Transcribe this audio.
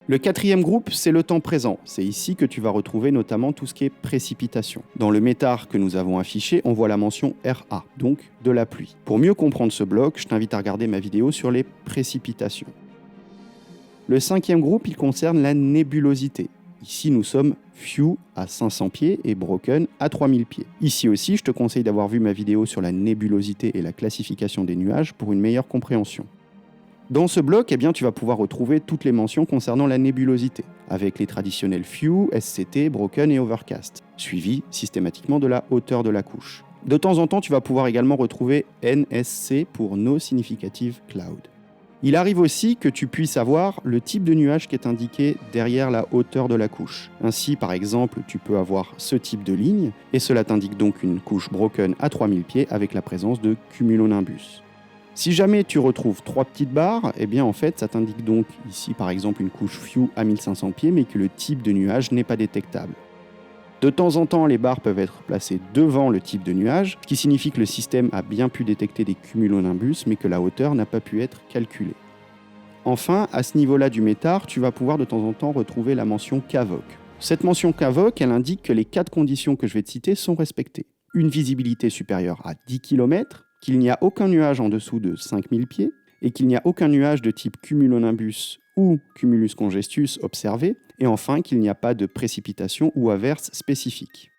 Le quatrième groupe, c'est le temps présent. C'est ici que tu vas retrouver notamment tout ce qui est précipitation. Dans le métard que nous avons affiché, on voit la mention RA, donc de la pluie. Pour mieux comprendre ce bloc, je t'invite à regarder ma vidéo sur les précipitations. Le cinquième groupe, il concerne la nébulosité. Ici, nous sommes few à 500 pieds et broken à 3000 pieds. Ici aussi, je te conseille d'avoir vu ma vidéo sur la nébulosité et la classification des nuages pour une meilleure compréhension. Dans ce bloc, tu vas pouvoir retrouver toutes les mentions concernant la nébulosité, avec les traditionnels few, SCT, broken et overcast, suivis systématiquement de la hauteur de la couche. De temps en temps, tu vas pouvoir également retrouver NSC pour No Significative Cloud. Il arrive aussi que tu puisses avoir le type de nuage qui est indiqué derrière la hauteur de la couche. Ainsi, par exemple, tu peux avoir ce type de ligne, et cela t'indique donc une couche broken à 3000 pieds avec la présence de cumulonimbus. Si jamais tu retrouves 3 petites barres, en fait, ça t'indique donc ici, par exemple, une couche few à 1500 pieds, mais que le type de nuage n'est pas détectable. De temps en temps, les barres peuvent être placées devant le type de nuage, ce qui signifie que le système a bien pu détecter des cumulonimbus, mais que la hauteur n'a pas pu être calculée. Enfin, à ce niveau-là du métard, tu vas pouvoir de temps en temps retrouver la mention CAVOC. Cette mention CAVOC, elle indique que les 4 conditions que je vais te citer sont respectées. Une visibilité supérieure à 10 km, qu'il n'y a aucun nuage en dessous de 5000 pieds, et qu'il n'y a aucun nuage de type cumulonimbus ou cumulus congestus observé, et enfin qu'il n'y a pas de précipitation ou averse spécifique.